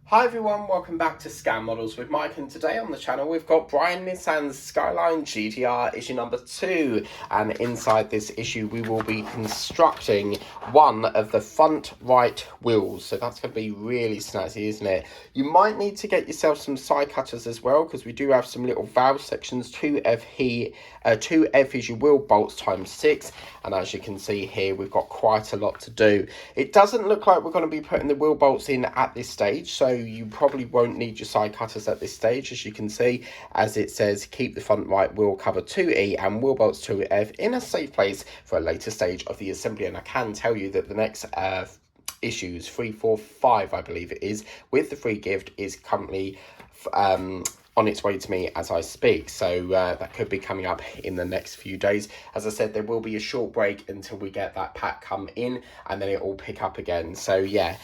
Hi everyone, welcome back to Scan Models with Mike, and today on the channel we've got Brian Nissan's Skyline GTR issue number 2, and inside this issue we will be constructing one of the front right wheels. So that's going to be really snazzy, isn't it? You might need to get yourself some side cutters as well, because we do have some little valve sections. 2F is your wheel bolts times 6, and as you can see here we've got quite a lot to do. It doesn't look like we're going to be putting the wheel bolts in at this stage, so you probably won't need your side cutters at this stage. As you can see, as it says, keep the front right wheel cover 2E and wheel bolts 2F in a safe place for a later stage of the assembly. And I can tell you that the next issues 3, 4, 5, I believe it is, with the free gift is currently on its way to me as I speak, so that could be coming up in the next few days. As I said, there will be a short break until we get that pack come in, and then it will pick up again. So yeah,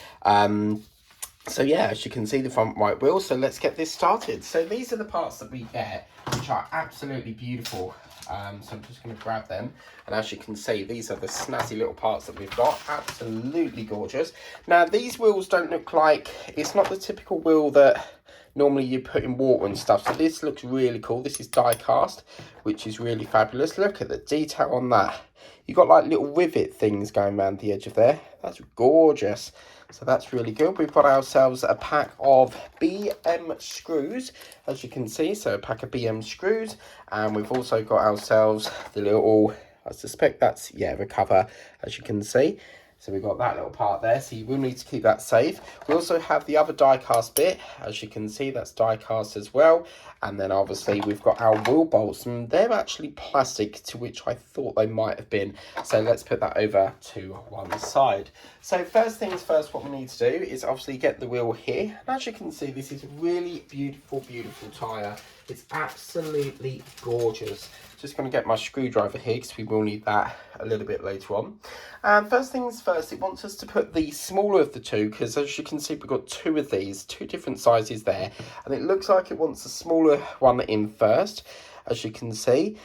as you can see, the front right wheel. So let's get this started. So these are the parts that we get, which are absolutely beautiful. So I'm just going to grab them, and as you can see, these are the snazzy little parts that we've got. Absolutely gorgeous. Now these wheels don't look like, it's not the typical wheel that normally you put in water and stuff. So this looks really cool. This is die cast, which is really fabulous. Look at the detail on that. You've got like little rivet things going around the edge of there. That's gorgeous. So that's really good. We've got ourselves a pack of BM screws, as you can see. So a pack of BM screws. And we've also got ourselves the little, I suspect that's, yeah, recover, as you can see. So we've got that little part there, so you will need to keep that safe. We also have the other die cast bit, as you can see, that's die cast as well. And then obviously we've got our wheel bolts, and they're actually plastic, to which I thought they might have been. So let's put that over to one side. So first things first, what we need to do is obviously get the wheel here. And as you can see, this is a really beautiful, beautiful tyre. It's absolutely gorgeous. Just going to get my screwdriver here, because we will need that a little bit later on. And first things first, it wants us to put the smaller of the two, because as you can see, we've got two of these, two different sizes there. And it looks like it wants the smaller one in first, as you can see.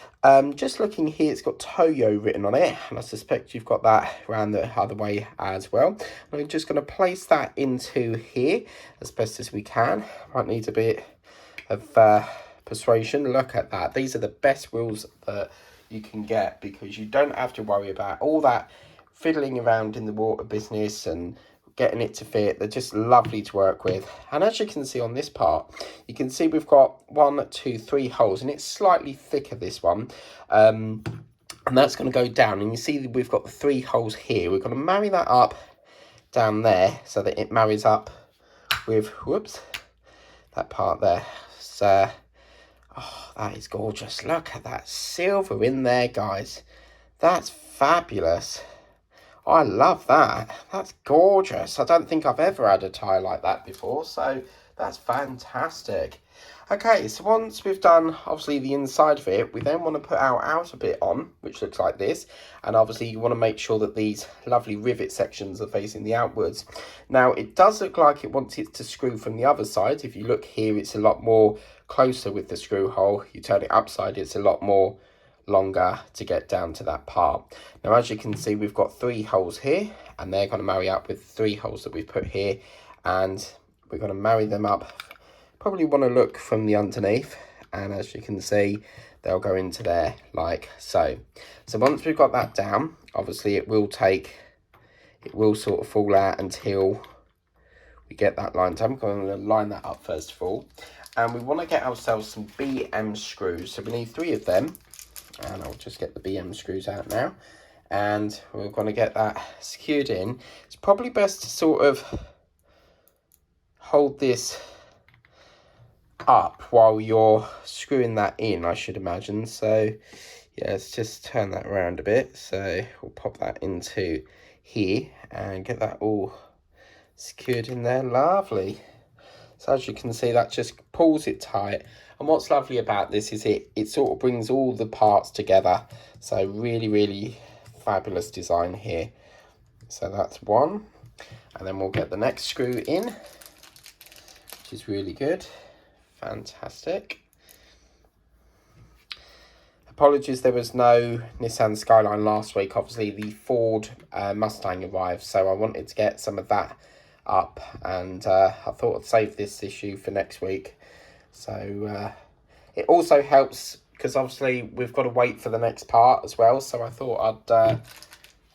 Just looking here, it's got Toyo written on it, and I suspect you've got that around the other way as well. And I'm just going to place that into here as best as we can. Might need a bit of persuasion. Look at that. These are the best wheels that you can get, because you don't have to worry about all that fiddling around in the water business and getting it to fit. They're just lovely to work with. And as you can see on this part, you can see we've got 1, 2, 3 holes, and it's slightly thicker, this one, and that's going to go down. And you see we've got the 3 holes here. We're going to marry that up down there so that it marries up with, whoops, that part there. So oh, that is gorgeous. Look at that silver in there, guys. That's fabulous. I love that. That's gorgeous. I don't think I've ever had a tie like that before, so that's fantastic. Okay, so once we've done, obviously, the inside of it, we then want to put our outer bit on, which looks like this. And obviously, you want to make sure that these lovely rivet sections are facing the outwards. Now, it does look like it wants it to screw from the other side. If you look here, it's a lot more closer with the screw hole. You turn it upside, it's a lot more longer to get down to that part. Now, as you can see, we've got 3 holes here, and they're going to marry up with 3 holes that we've put here, and we're going to marry them up. Probably want to look from the underneath, and as you can see, they'll go into there like so. So once we've got that down, obviously it will sort of fall out until we get that lined up. I'm going to line that up first of all, and we want to get ourselves some BM screws. So we need 3 of them. And I'll just get the BM screws out now, and we're going to get that secured in. It's probably best to sort of hold this up while you're screwing that in, I should imagine. So yeah, let's just turn that around a bit. So we'll pop that into here and get that all secured in there. Lovely. So as you can see, that just pulls it tight. And what's lovely about this is it sort of brings all the parts together. So really, really fabulous design here. So that's one. And then we'll get the next screw in, which is really good. Fantastic. Apologies, there was no Nissan Skyline last week. Obviously, the Ford Mustang arrived, so I wanted to get some of that up, and I thought I'd save this issue for next week. So it also helps because obviously we've got to wait for the next part as well, so I thought I'd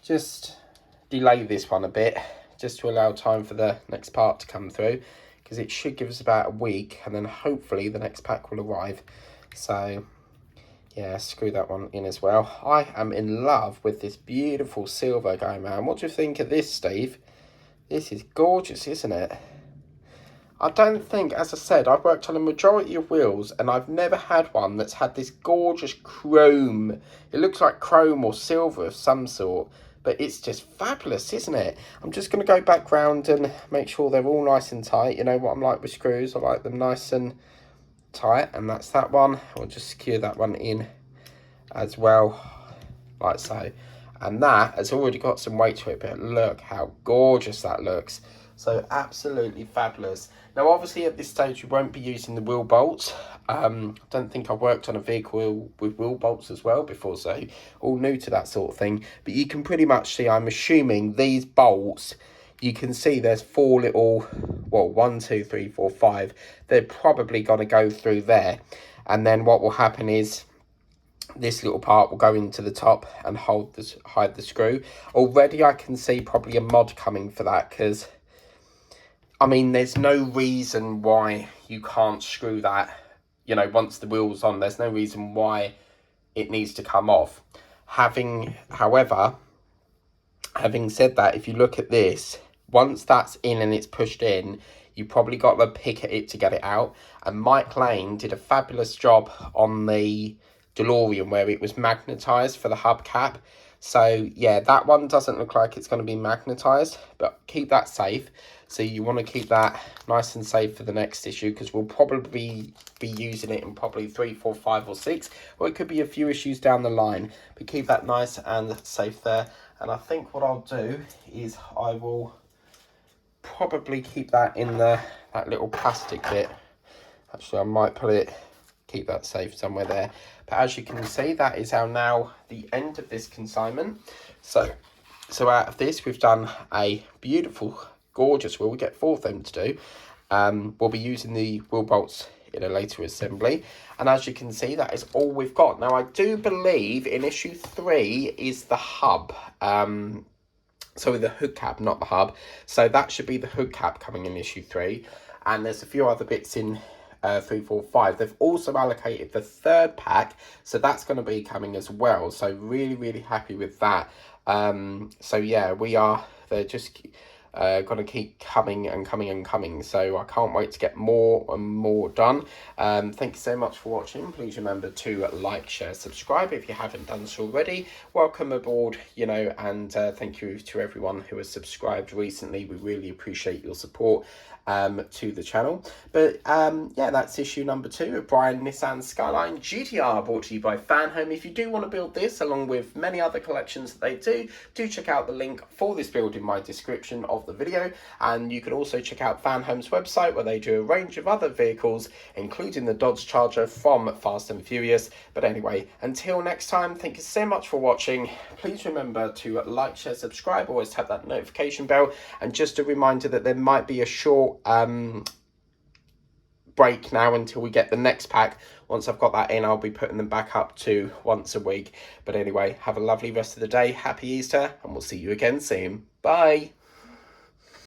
just delay this one a bit just to allow time for the next part to come through, because it should give us about a week, and then hopefully the next pack will arrive. So yeah, screw that one in as well. I am in love with this beautiful silver going around. What do you think of this, Steve? This is gorgeous, isn't it? I don't think, as I said, I've worked on a majority of wheels and I've never had one that's had this gorgeous chrome. It looks like chrome or silver of some sort, but it's just fabulous, isn't it? I'm just going to go back round and make sure they're all nice and tight. You know what I'm like with screws, I like them nice and tight, and that's that one. I'll just secure that one in as well, like so. And that has already got some weight to it, but look how gorgeous that looks. So absolutely fabulous. Now obviously at this stage we won't be using the wheel bolts. I don't think I've worked on a vehicle with wheel bolts as well before, so all new to that sort of thing. But you can pretty much see, I'm assuming these bolts, you can see there's 4 little, well, 1, 2, 3, 4, 5. They're probably going to go through there. And then what will happen is this little part will go into the top and hide the screw. Already I can see probably a mod coming for that, because I mean there's no reason why you can't screw that, you know, once the wheel's on. There's no reason why it needs to come off. However, having said that, if you look at this, once that's in and it's pushed in, you probably got to pick at it to get it out. And Mike Lane did a fabulous job on the DeLorean where it was magnetized for the hubcap. So yeah, that one doesn't look like it's going to be magnetized, but keep that safe. So you want to keep that nice and safe for the next issue, because we'll probably be using it in probably 3, 4, 5 or 6, or it could be a few issues down the line. But keep that nice and safe there. And I think what I'll do is I will probably keep that in that little plastic bit. Actually, I might keep that safe somewhere there. But as you can see, that is now the end of this consignment. So out of this, we've done a beautiful, gorgeous wheel. We get 4 of them to do. We'll be using the wheel bolts in a later assembly. And as you can see, that is all we've got. Now, I do believe in issue 3 is the hub. So the hood cap, not the hub. So that should be the hood cap coming in issue 3. And there's a few other bits in 3, 4, 5. They've also allocated the 3rd pack, so that's going to be coming as well. So really happy with that. So yeah, they're just going to keep coming and coming. So I can't wait to get more and more done. Thank you so much for watching. Please remember to like, share, subscribe if you haven't done so already. Welcome aboard, you know, and thank you to everyone who has subscribed recently. We really appreciate your support to the channel. But yeah, that's issue number 2 of Brian Nissan Skyline GTR, brought to you by Fan Home. If you do want to build this along with many other collections that they do check out the link for this build in my description of the video. And you can also check out Fan Home's website, where they do a range of other vehicles, including the Dodge Charger from Fast and Furious. But anyway, until next time, thank you so much for watching. Please remember to like, share, subscribe, always tap that notification bell. And just a reminder that there might be a short break now until we get the next pack. Once I've got that in, I'll be putting them back up to once a week. But anyway, have a lovely rest of the day. Happy Easter, and we'll see you again soon. Bye.